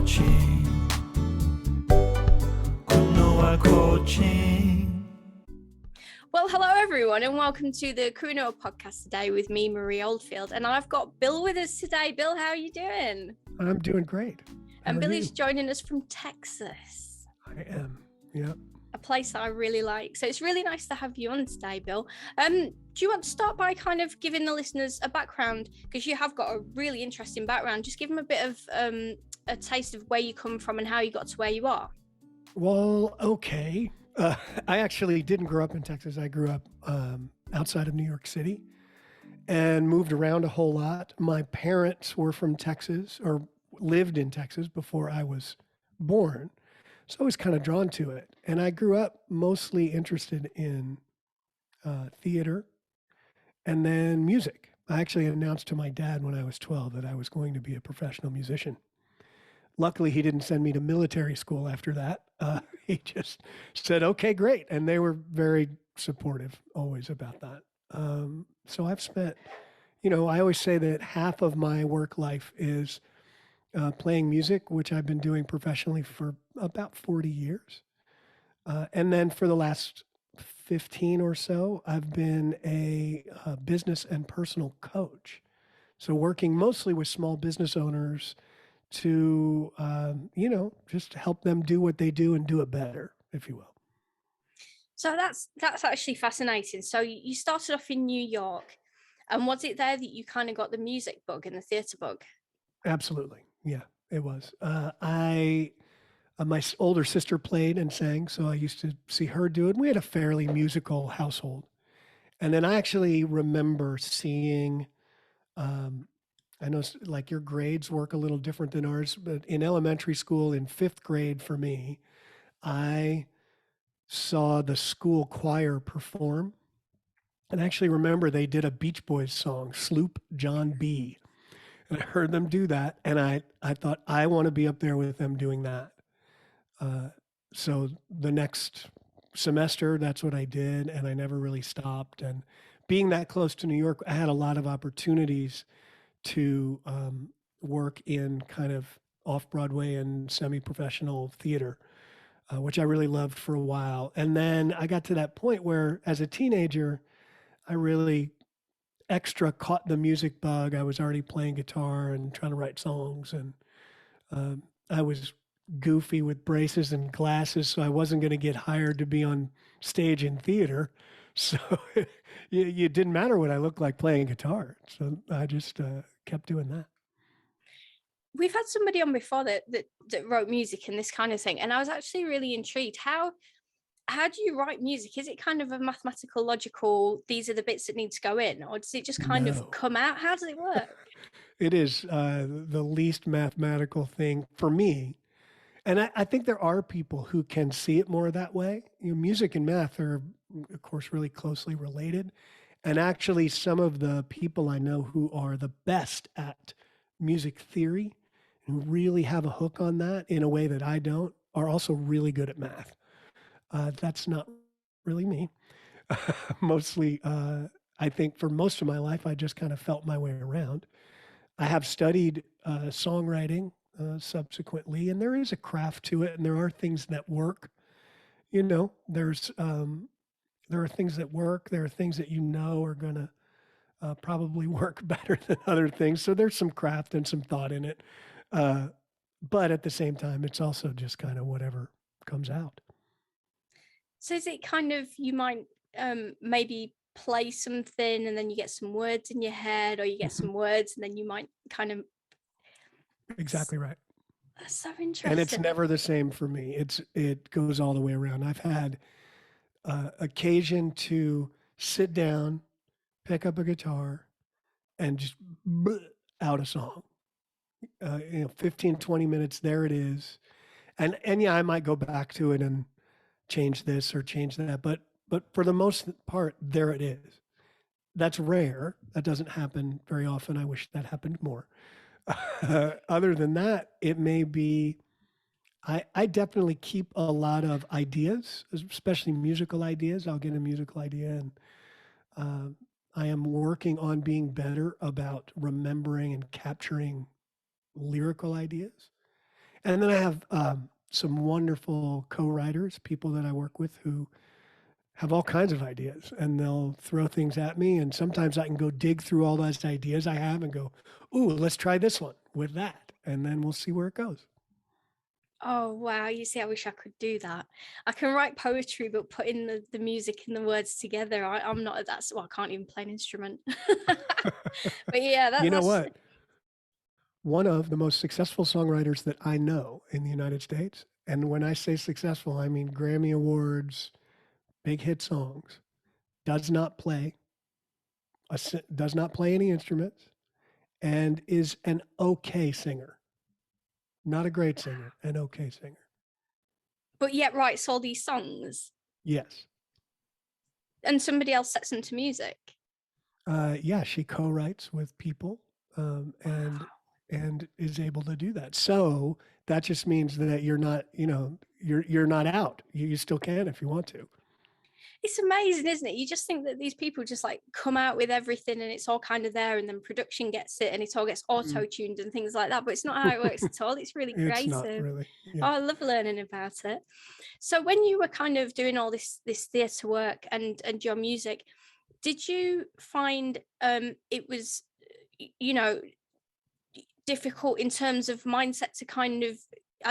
coaching. Kunoa coaching. Well, hello everyone, and welcome to the Kuno podcast today with me, Marie Oldfield, and I've got Bill with us today. Bill, how are you doing? I'm doing great. And Bill is joining us from Texas. I am, yeah. A place I really like. So it's really nice to have you on today, Bill. Do you want to start by kind of giving the listeners a background, because you have got a really interesting background. Just give them a bit of a taste of where you come from and how you got to where you are. Well, okay. I actually didn't grow up in Texas. I grew up outside of New York City and moved around a whole lot. My parents were from Texas, or lived in Texas before I was born. So I was kind of drawn to it. And I grew up mostly interested in theater and then music. I actually announced to my dad when I was 12 that I was going to be a professional musician. Luckily, he didn't send me to military school after that. He just said, okay, great. And they were very supportive always about that. So I've spent, I always say that half of my work life is playing music, which I've been doing professionally for about 40 years. And then for the last 15 or so, I've been a business and personal coach. So working mostly with small business owners to, just help them do what they do and do it better, if you will. So that's actually fascinating. So you started off in New York, and was it there that you kind of got the music bug and the theater bug? Absolutely. Yeah, it was. My older sister played and sang, so I used to see her do it. We had a fairly musical household. And then I actually remember seeing, I know like your grades work a little different than ours, but in elementary school, in 5th grade for me, I saw the school choir perform. And I actually remember they did a Beach Boys song, Sloop John B. And I heard them do that. And I thought, I want to be up there with them doing that. So the next semester, that's what I did. And I never really stopped. And being that close to New York, I had a lot of opportunities to work in kind of off-Broadway and semi-professional theater, which I really loved for a while. And then I got to that point where as a teenager, I really extra caught the music bug. I was already playing guitar and trying to write songs, and I was goofy with braces and glasses, so I wasn't going to get hired to be on stage in theater. So it didn't matter what I looked like playing guitar. So I just kept doing that. We've had somebody on before that wrote music and this kind of thing, and I was actually really intrigued. How do you write music? Is it kind of a mathematical, logical, these are the bits that need to go in, or does it just kind of come out? How does it work? It is the least mathematical thing for me. And I think there are people who can see it more that way. Music and math are, of course, really closely related. And actually, some of the people I know who are the best at music theory, who really have a hook on that in a way that I don't, are also really good at math. That's not really me. Mostly, I think for most of my life, I just kind of felt my way around. I have studied songwriting subsequently, and there is a craft to it, and there are things that work. There are things that work. There are things that are going to probably work better than other things. So there's some craft and some thought in it. But at the same time, it's also just kind of whatever comes out. So is it kind of, you might maybe play something and then you get some words in your head, or you get some words and then you might kind of... Exactly right. That's so interesting. And it's never the same for me. It goes all the way around. I've had occasion to sit down, pick up a guitar, and just out a song. 15, 20 minutes, there it is. And yeah, I might go back to it and change this or change that, but for the most part, there it is. That's rare. That doesn't happen very often. I wish that happened more. Other than that, it may be, I definitely keep a lot of ideas, especially musical ideas. I'll get a musical idea, and I am working on being better about remembering and capturing lyrical ideas. And then I have some wonderful co-writers, people that I work with who have all kinds of ideas, and they'll throw things at me. And sometimes I can go dig through all those ideas I have and go, "Ooh, let's try this one with that," and then we'll see where it goes. Oh wow, you see, I wish I could do that. I can write poetry, but putting the music and the words together, I'm not at that. Well, I can't even play an instrument. But yeah, You know that's what? One of the most successful songwriters that I know in the United States, and when I say successful, I mean Grammy Awards, big hit songs, does not play does not play any instruments, and is an okay singer. Not a great singer, an okay singer. but yet writes all these songs, Yes. and somebody else sets them to music. Yeah, she co-writes with people, Wow. and is able to do that. So that just means that you're not, you're not out. You still can if you want to. It's amazing, isn't it? You just think that these people just like come out with everything and it's all kind of there, and then production gets it and it all gets Mm. auto-tuned and things like that. But it's not how it works at all. It's really It's not creative. really. Oh, Yeah. I love learning about it. So when you were kind of doing all this theatre work and your music, did you find it was you know difficult in terms of mindset to kind of,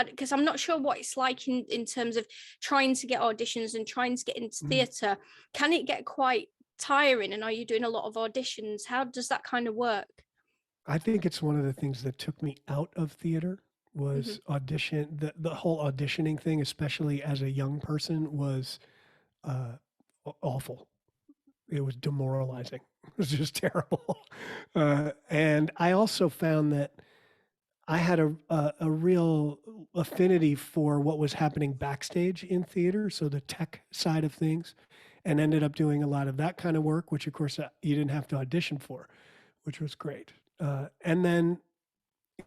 because I'm not sure what it's like in terms of trying to get auditions and trying to get into Mhm. theatre. Can it get quite tiring, and are you doing a lot of auditions? How does that kind of work? I think it's one of the things that took me out of theater Hmm. was audition. The whole auditioning thing, especially as a young person, was uh, awful. It was demoralizing. It was just terrible. And I also found that I had a real affinity for what was happening backstage in theater, so the tech side of things, and ended up doing a lot of that kind of work, which of course you didn't have to audition for, which was great. And then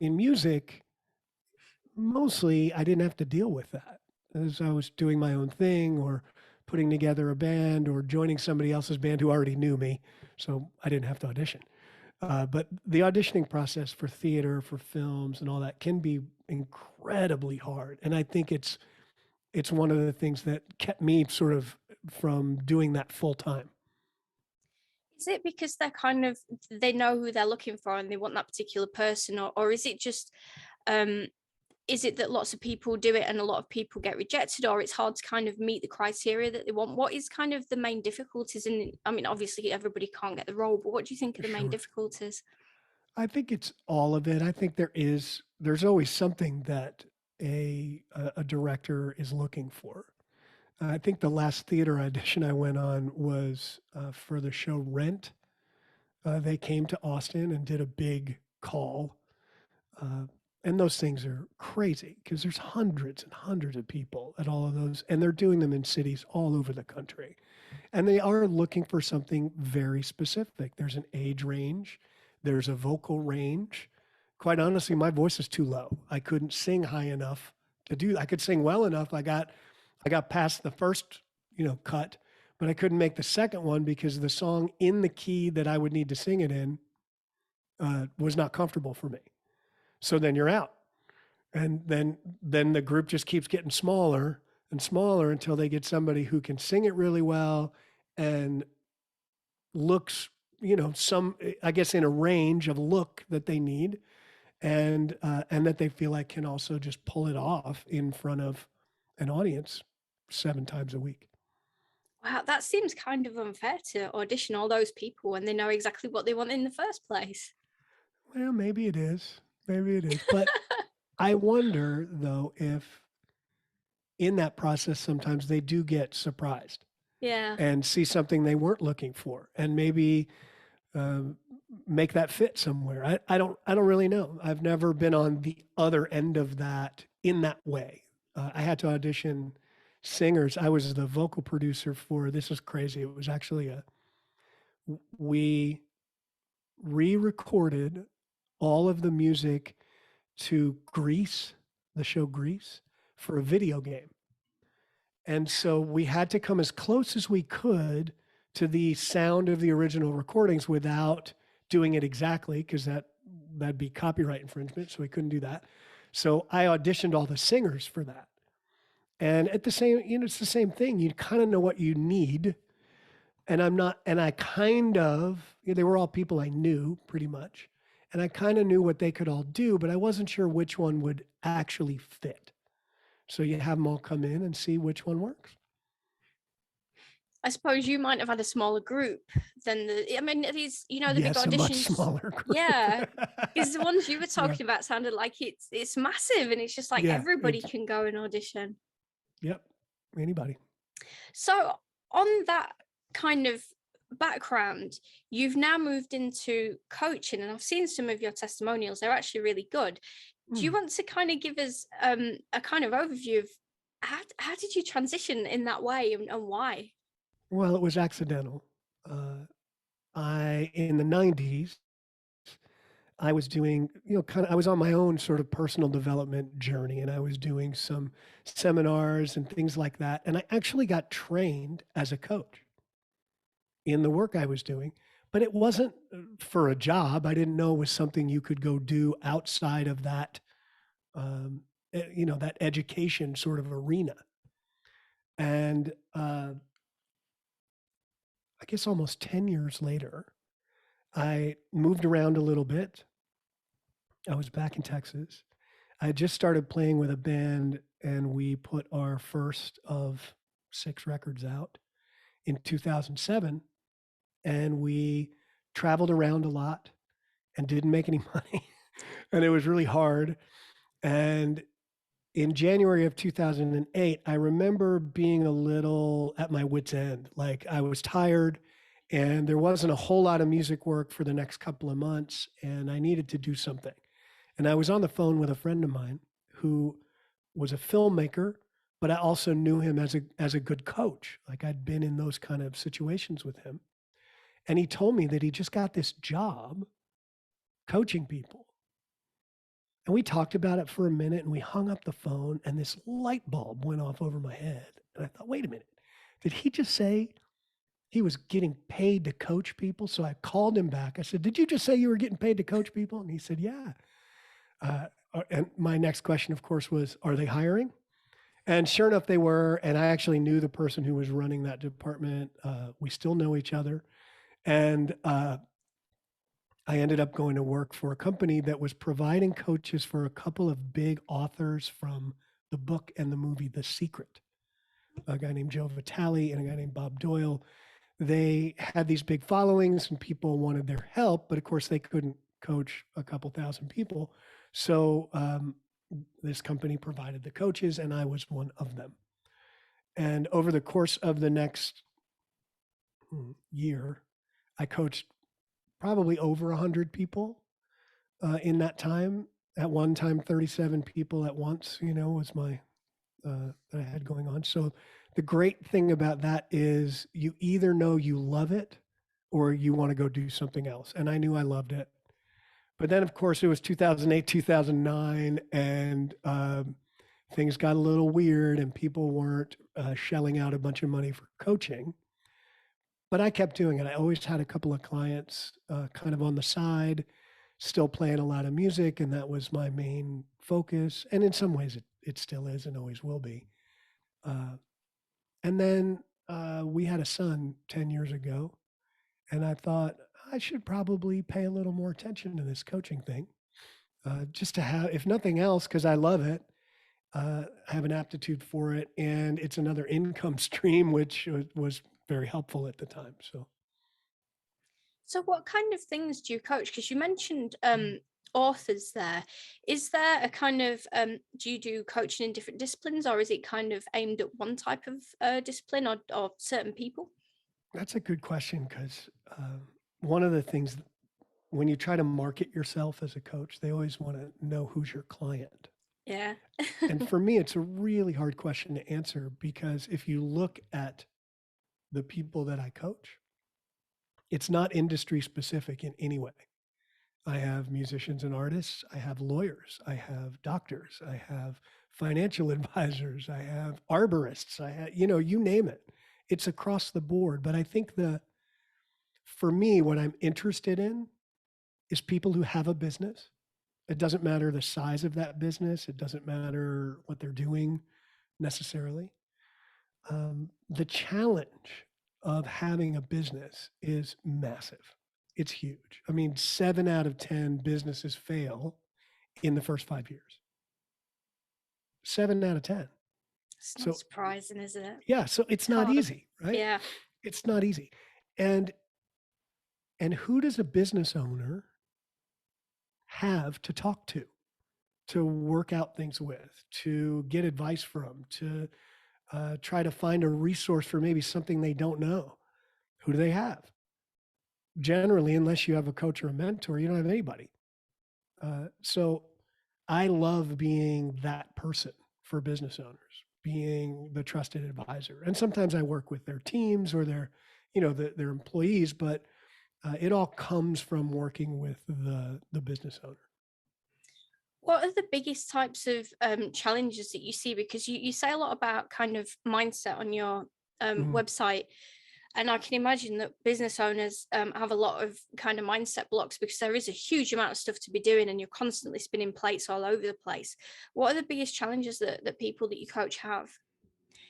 in music, mostly I didn't have to deal with that as I was doing my own thing or putting together a band or joining somebody else's band who already knew me. So I didn't have to audition. But the auditioning process for theater, for films, and all that can be incredibly hard. And I think it's one of the things that kept me sort of from doing that full time. Is it because they're kind of, they know who they're looking for and they want that particular person, or is it just um is it that lots of people do it and a lot of people get rejected, or it's hard to kind of meet the criteria that they want? What is kind of the main difficulties in, I mean, obviously everybody can't get the role, but what do you think are the main Sure. difficulties? I think it's all of it. I think there's always something that a director is looking for. I think the last theater audition I went on was for the show Rent. They came to Austin and did a big call. Uh, and those things are crazy because there's hundreds and hundreds of people at all of those, and they're doing them in cities all over the country. And they are looking for something very specific. There's an age range, there's a vocal range. Quite honestly, my voice is too low. I couldn't sing high enough to do that. I could sing well enough. I got past the first, cut, but I couldn't make the second one because the song in the key that I would need to sing it in was not comfortable for me. So then you're out. And then the group just keeps getting smaller and smaller until they get somebody who can sing it really well and looks, some, I guess, in a range of look that they need, and that they feel like can also just pull it off in front of an audience 7 times a week. Wow, that seems kind of unfair to audition all those people when they know exactly what they want in the first place. Well, maybe it is. Maybe it is. But I wonder though if in that process sometimes they do get surprised Yeah. and see something they weren't looking for, and maybe um, make that fit somewhere. I don't really know. I've never been on the other end of that in that way. I had to audition singers. I was the vocal producer for, this is crazy. It was actually we re-recorded all of the music to Grease, the show Grease, for a video game. And so we had to come as close as we could to the sound of the original recordings without doing it exactly, because that'd be copyright infringement. So we couldn't do that. So I auditioned all the singers for that. And at the same, it's the same thing. You kind of know what you need. And I kind of, they were all people I knew pretty much. And I kind of knew what they could all do, but I wasn't sure which one would actually fit. So you have them all come in and see which one works. I suppose you might have had a smaller group than I mean, these, the big Yes, a much auditions. smaller group. Yeah. Because the ones you were Yeah. talking about sounded like it's massive, and it's just like Yeah, everybody can go and audition. Yep. Anybody. So on that kind of background, you've now moved into coaching, and I've seen some of your testimonials. They're actually really good. Do you want to kind of give us a kind of overview of how did you transition in that way, and why? Well, it was accidental. In the 90s, I was doing, I was on my own sort of personal development journey, and I was doing some seminars and things like that. And I actually got trained as a coach in the work I was doing, but it wasn't for a job. I didn't know it was something you could go do outside of that, that education sort of arena. And I guess almost 10 years later, I moved around a little bit. I was back in Texas. I had just started playing with a band, and we put our first of 6 records out in 2007. And we traveled around a lot and didn't make any money. And it was really hard. And in January of 2008, I remember being a little at my wit's end. Like, I was tired, and there wasn't a whole lot of music work for the next couple of months, and I needed to do something. And I was on the phone with a friend of mine who was a filmmaker, but I also knew him as a good coach. Like, I'd been in those kind of situations with him. And he told me that he just got this job coaching people. And we talked about it for a minute, and we hung up the phone, and this light bulb went off over my head. And I thought, wait a minute, did he just say he was getting paid to coach people? So I called him back. I said, did you just say you were getting paid to coach people? And he said, yeah. And my next question, of course, was, are they hiring? And sure enough, they were. And I actually knew the person who was running that department. We still know each other. And I ended up going to work for a company that was providing coaches for a couple of big authors from the book and the movie The Secret. A guy named Joe Vitale and a guy named Bob Doyle. They had these big followings, and people wanted their help, but of course they couldn't coach a couple thousand people. So this company provided the coaches, and I was one of them. And over the course of the next year, I coached probably over 100 people in that time. At one time, 37 people at once, was my, that I had going on. So the great thing about that is you either know you love it or you want to go do something else. And I knew I loved it. But then, of course, it was 2008, 2009, and things got a little weird, and people weren't shelling out a bunch of money for coaching. But I kept doing it. I always had a couple of clients kind of on the side, still playing a lot of music, and that was my main focus. And in some ways, it still is and always will be. And then we had a son 10 years ago, and I thought I should probably pay a little more attention to this coaching thing, just to have, if nothing else, because I love it. I have an aptitude for it, and it's another income stream, which was very helpful at the time. So what kind of things do you coach? Because you mentioned authors there. Is there a kind of, do you do coaching in different disciplines, or is it kind of aimed at one type of discipline or certain people? That's a good question, because one of the things when you try to market yourself as a coach, they always want to know who's your client. Yeah. And for me, it's a really hard question to answer, because if you look at the people that I coach, it's not industry specific in any way. I have musicians and artists, I have lawyers, I have doctors, I have financial advisors, I have arborists, I have, you name it. It's across the board. But I think for me, what I'm interested in is people who have a business It doesn't matter the size of that business. It doesn't matter what they're doing necessarily. The challenge of having a business is massive. It's huge. I mean, 7 out of 10 businesses fail in the first 5 years. 7 out of 10. It's So not surprising, is it? yeah, so it's not Hard. easy, right? Yeah. It's not easy. And who does a business owner have to talk to work out things with, to get advice from, to try to find a resource for maybe something they don't know? Who do they have? Generally, unless you have a coach or a mentor, you don't have anybody. So I love being that person for business owners, being the trusted advisor. And sometimes I work with their teams or their, their employees, but it all comes from working with the business owner. What are the biggest types of challenges that you see? Because you say a lot about kind of mindset on your website. And I can imagine that business owners have a lot of kind of mindset blocks because there is a huge amount of stuff to be doing and you're constantly spinning plates all over the place. What are the biggest challenges that people that you coach have?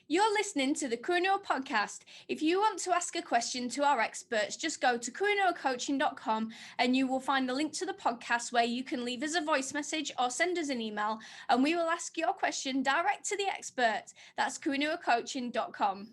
You're listening to the Kuinua podcast. If you want to ask a question to our experts, just go to kuinuacoaching.com and you will find the link to the podcast where you can leave us a voice message or send us an email and we will ask your question direct to the expert. That's kuinuacoaching.com.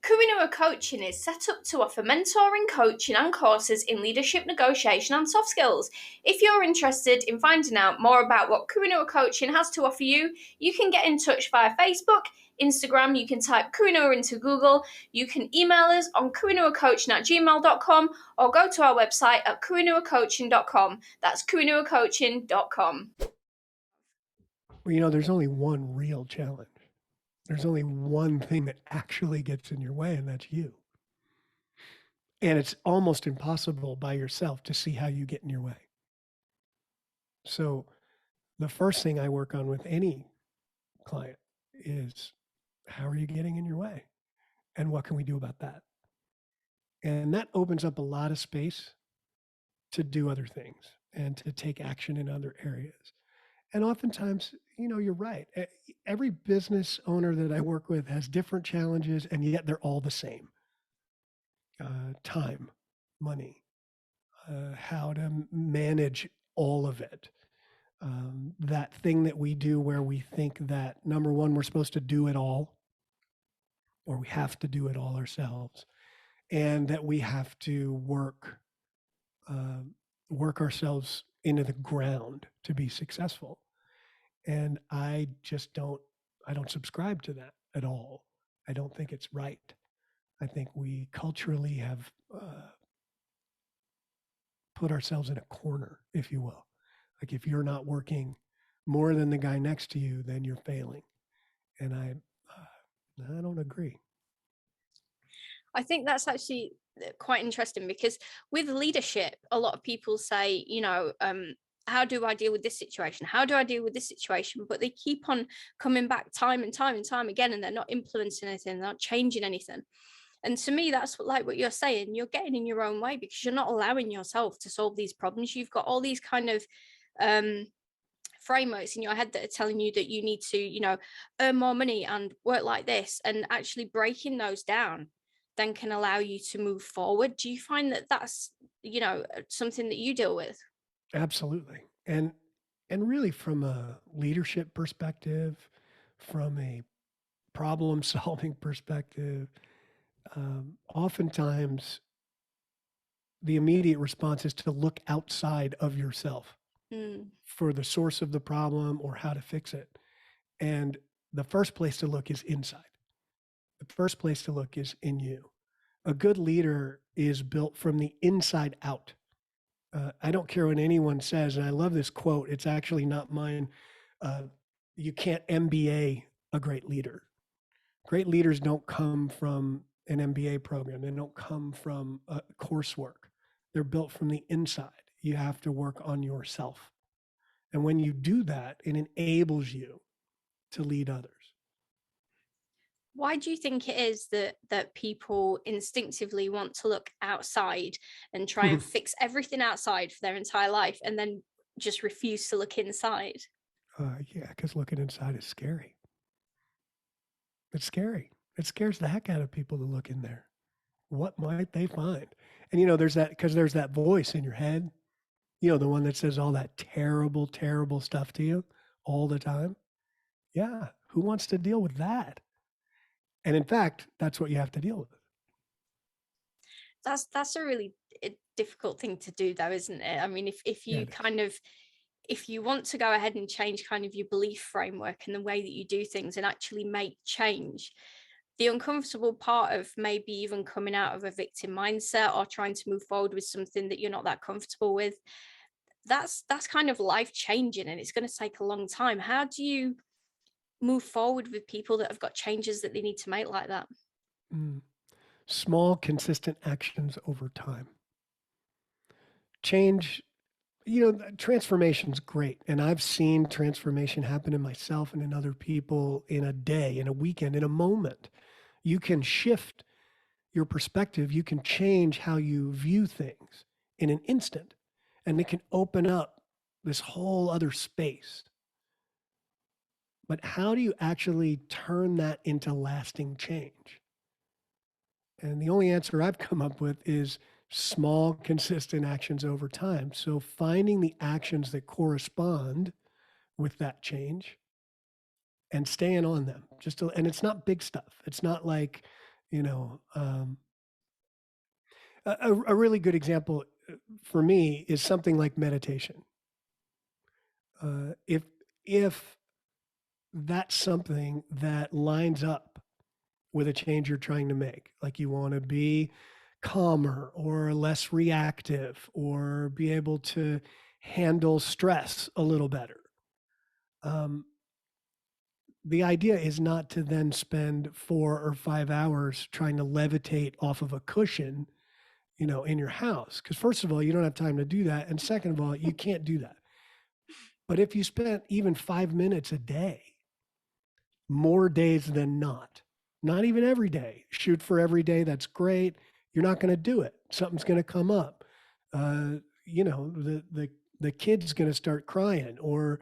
Kuinua Coaching is set up to offer mentoring, coaching and courses in leadership, negotiation and soft skills. If you're interested in finding out more about what Kuinua Coaching has to offer you, you can get in touch via Facebook, Instagram, you can type Kuinua into Google, you can email us on kuinuacoaching@gmail.com or go to our website at kuinuacoaching.com. That's kuinuacoaching.com. Well, there's only one real challenge. There's only one thing that actually gets in your way, and that's you. And it's almost impossible by yourself to see how you get in your way. So the first thing I work on with any client is, how are you getting in your way? And what can we do about that? And that opens up a lot of space to do other things and to take action in other areas. And oftentimes, you're right. Every business owner that I work with has different challenges, and yet they're all the same. Time, money, how to manage all of it. That thing that we do where we think that, number one, we're supposed to do it all, or we have to do it all ourselves, and that we have to work ourselves into the ground to be successful. And I don't subscribe to that at all. I don't think it's right. I think we culturally have put ourselves in a corner, if you will. Like, if you're not working more than the guy next to you, then you're failing. And I don't agree. I think that's actually quite interesting because with leadership, a lot of people say, how do I deal with this situation? How do I deal with this situation? But they keep on coming back time and time and time again, and they're not implementing anything, they're not changing anything. And to me, that's what you're saying. You're getting in your own way because you're not allowing yourself to solve these problems. You've got all these kind of frameworks in your head that are telling you that you need to, earn more money and work like this, and actually breaking those down then can allow you to move forward. Do you find that that's, something that you deal with? Absolutely. And really, from a leadership perspective, from a problem solving perspective, oftentimes the immediate response is to look outside of yourself for the source of the problem or how to fix it. And the first place to look is inside. The first place to look is in you. A good leader is built from the inside out. I don't care what anyone says, and I love this quote. It's actually not mine. You can't MBA a great leader. Great leaders don't come from an MBA program. They don't come from coursework. They're built from the inside. You have to work on yourself. And when you do that, it enables you to lead others. Why do you think it is that people instinctively want to look outside and try and fix everything outside for their entire life? And then just refuse to look inside? Yeah, because looking inside is scary. It's scary. It scares the heck out of people to look in there. What might they find? And there's that because there's that voice in your head, the one that says all that terrible, terrible stuff to you all the time. Yeah, who wants to deal with that? And in fact, that's what you have to deal with. That's a really difficult thing to do, though, isn't it? I mean, if Yeah, you it is. kind of, if you want to go ahead and change kind of your belief framework and the way that you do things and actually make change, the uncomfortable part of maybe even coming out of a victim mindset or trying to move forward with something that you're not that comfortable with, that's kind of life changing, and it's going to take a long time. How do you move forward with people that have got changes that they need to make like that? Mm. Small, consistent actions over time. Change, transformation's great. And I've seen transformation happen in myself and in other people in a day, in a weekend, in a moment. You can shift your perspective, you can change how you view things in an instant, and it can open up this whole other space. But how do you actually turn that into lasting change? And the only answer I've come up with is small, consistent actions over time. So finding the actions that correspond with that change and staying on them. And it's not big stuff. It's not like, you know, a really good example for me is something like meditation. If that's something that lines up with a change you're trying to make, like you want to be calmer or less reactive or be able to handle stress a little better. Um, the idea is not to then spend 4 or 5 hours trying to levitate off of a cushion, in your house. Because first of all, you don't have time to do that. And second of all, you can't do that. But if you spent even 5 minutes a day, more days than not even every day, shoot for every day, that's great. You're not going to do it. Something's going to come up. The kid's going to start crying, or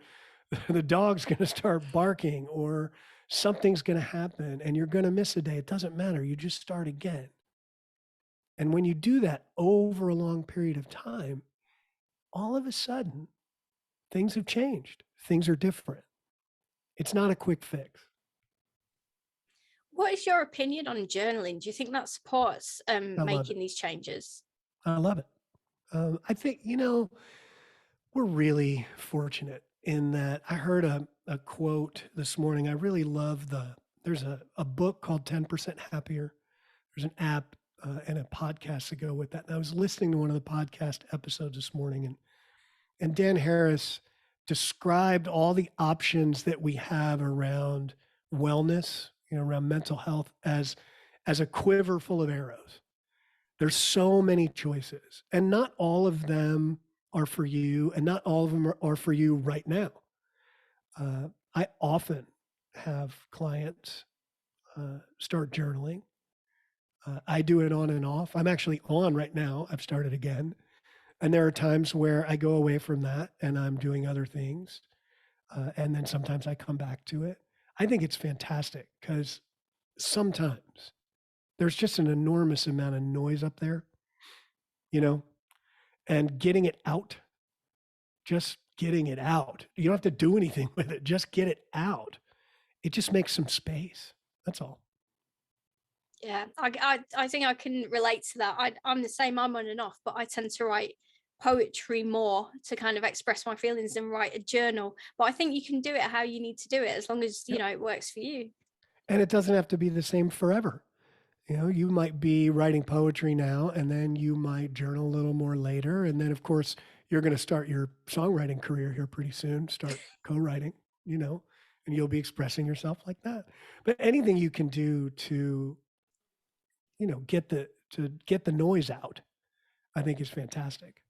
the dog's going to start barking, or something's going to happen, and you're going to miss a day. It doesn't matter. You just start again. And when you do that over a long period of time, all of a sudden, things have changed. Things are different. It's not a quick fix. What is your opinion on journaling? Do you think that supports I love it. making these changes? I love it. I think, we're really fortunate in that I heard a quote this morning. I really love there's a book called 10% Happier. There's an app and a podcast to go with that. And I was listening to one of the podcast episodes this morning, and Dan Harris described all the options that we have around wellness, around mental health as a quiver full of arrows. There's so many choices, and not all of them are for you, and not all of them are for you right now. I often have clients start journaling. I do it on and off. I'm actually on right now. I've started again. And there are times where I go away from that and I'm doing other things. And then sometimes I come back to it. I think it's fantastic because sometimes there's just an enormous amount of noise up there, you know, and getting it out, just getting it out. You don't have to do anything with it, just get it out. It just makes some space. That's all. Yeah, I think I can relate to that. I'm the same. I'm on and off, but I tend to write poetry more to kind of express my feelings than write a journal. But I think you can do it how you need to do it as long as Yep. it works for you. And it doesn't have to be the same forever. You might be writing poetry now, and then you might journal a little more later. And then, of course, you're going to start your songwriting career here pretty soon, start co-writing, and you'll be expressing yourself like that. But anything you can do to, get the noise out, I think is fantastic.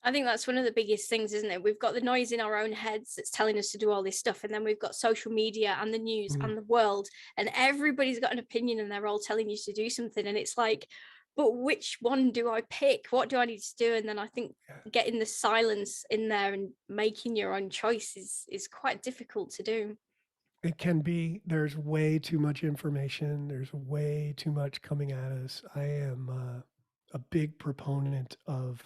I think that's one of the biggest things, isn't it? We've got the noise in our own heads that's telling us to do all this stuff. And then we've got social media and the news Mm. and the world, and everybody's got an opinion and they're all telling you to do something. And it's like, but which one do I pick? What do I need to do? And then I think Yeah. getting the silence in there and making your own choice is quite difficult to do. It can be. There's way too much information. There's way too much coming at us. I am a big proponent of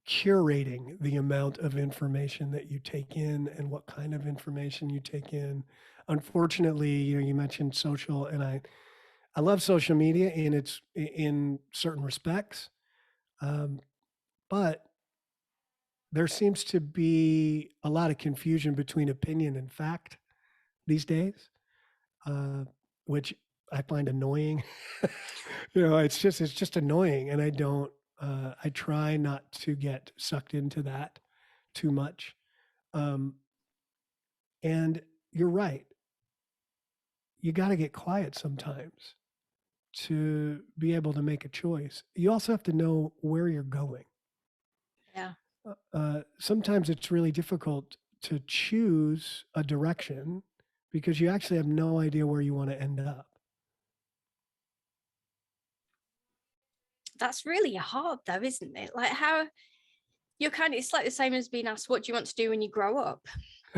curating the amount of information that you take in and what kind of information you take in. Unfortunately, you mentioned social, and I love social media in certain respects, um, but there seems to be a lot of confusion between opinion and fact these days, uh, which I find annoying. It's just annoying, and I try not to get sucked into that too much. Um, and you're right. You got to get quiet sometimes to be able to make a choice. You also have to know where you're going. Yeah. Sometimes it's really difficult to choose a direction because you actually have no idea where you want to end up. That's really hard though, isn't it? Like how it's like the same as being asked, what do you want to do when you grow up?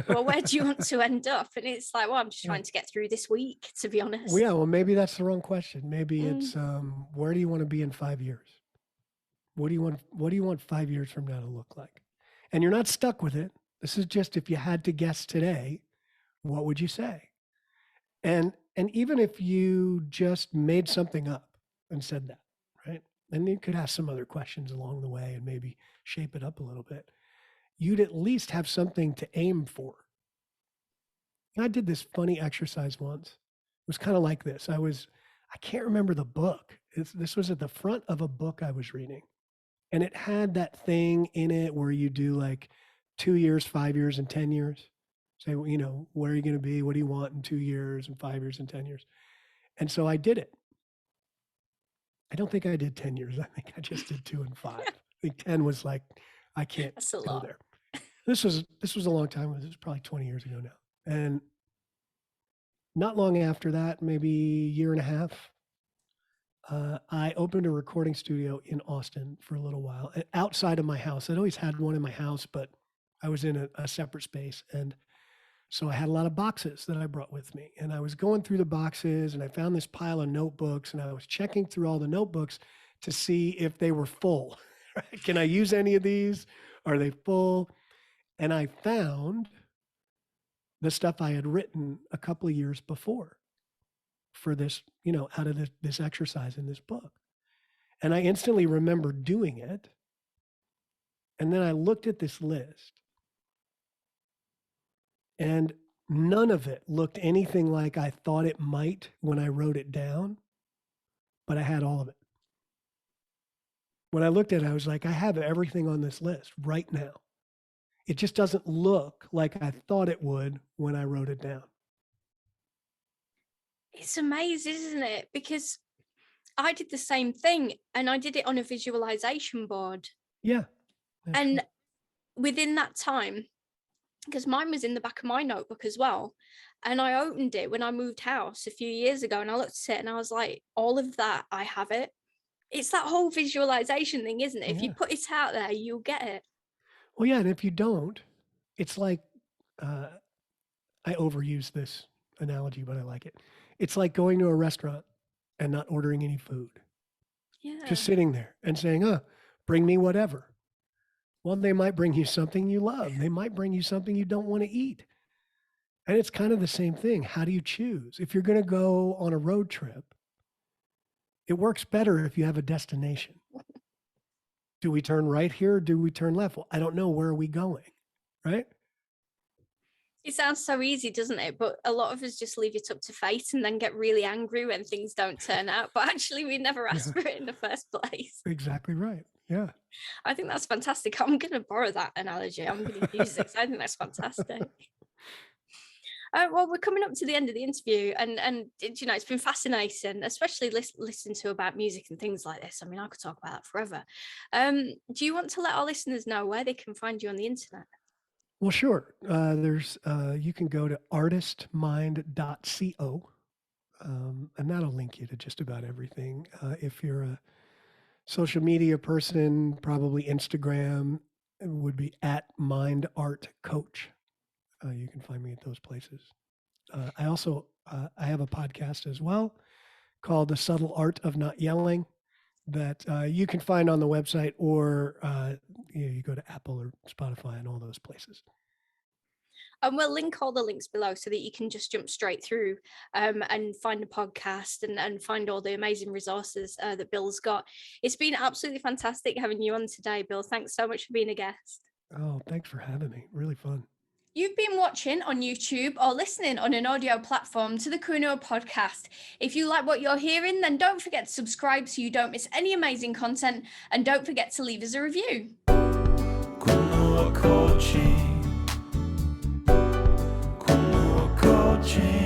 Well, where do you want to end up? And it's like, well, I'm just Yeah. trying to get through this week, to be honest. Well, yeah, well, maybe that's the wrong question. Maybe Mm. it's where do you want to be in 5 years? What do you want 5 years from now to look like? And you're not stuck with it. This is just if you had to guess today, what would you say? And even if you just made something up and said that, right? And you could ask some other questions along the way and maybe shape it up a little bit. You'd at least have something to aim for. I did this funny exercise once. It was kind of like this. I can't remember the book. This was at the front of a book I was reading. And it had that thing in it where you do like 2 years, 5 years, and 10 years. Say, well, where are you going to be? What do you want in 2 years and 5 years and 10 years? And so I did it. I don't think I did 10 years. I think I just did 2 and 5. I think 10 was like, I can't That's a go lot. there. This was a long time ago. This was probably 20 years ago now. And not long after that, maybe a year and a half, I opened a recording studio in Austin for a little while, outside of my house. I'd always had one in my house, but I was in a separate space. And so I had a lot of boxes that I brought with me. And I was going through the boxes and I found this pile of notebooks and I was checking through all the notebooks to see if they were full. Can I use any of these? Are they full? And I found the stuff I had written a couple of years before for this, out of this exercise in this book. And I instantly remembered doing it. And then I looked at this list and none of it looked anything like I thought it might when I wrote it down, but I had all of it. When I looked at it, I was like, I have everything on this list right now. It just doesn't look like I thought it would when I wrote it down. It's amazing, isn't it? Because I did the same thing and I did it on a visualization board. Yeah. And within that time, because mine was in the back of my notebook as well. And I opened it when I moved house a few years ago and I looked at it and I was like, all of that, I have it. It's that whole visualization thing, isn't it? If you put it out there, you'll get it. Well, yeah. And if you don't, it's like, I overuse this analogy, but I like it. It's like going to a restaurant and not ordering any food. Yeah. Just sitting there and saying, bring me whatever. Well, they might bring you something you love. They might bring you something you don't want to eat. And it's kind of the same thing. How do you choose? If you're going to go on a road trip, it works better if you have a destination. Do we turn right here or do we turn left? Well, I don't know. Where are we going? Right? It sounds so easy, doesn't it? But a lot of us just leave it up to fate and then get really angry when things don't turn out. But actually, we never asked for it in the first place. Exactly right. Yeah. I think that's fantastic. I'm going to borrow that analogy. I'm going to use it. I think that's fantastic. Well, we're coming up to the end of the interview, and it's been fascinating, especially listening to about music and things like this. I mean, I could talk about that forever. Do you want to let our listeners know where they can find you on the internet? Well, sure. You can go to artistmind.co, and that'll link you to just about everything. If you're social media person, probably Instagram would be at Mind Art Coach. You can find me at those places. I also I have a podcast as well called The Subtle Art of Not Yelling that you can find on the website, or you go to Apple or Spotify and all those places. And we'll link all the links below so that you can just jump straight through and find a podcast and find all the amazing resources that Bill's got. It's been absolutely fantastic having you on today, Bill. Thanks so much for being a guest. Oh, thanks for having me. Really fun. You've been watching on YouTube or listening on an audio platform to the Kuno podcast. If you like what you're hearing, then don't forget to subscribe so you don't miss any amazing content, and don't forget to leave us a review. Kuno Coaching. Kuno Coaching.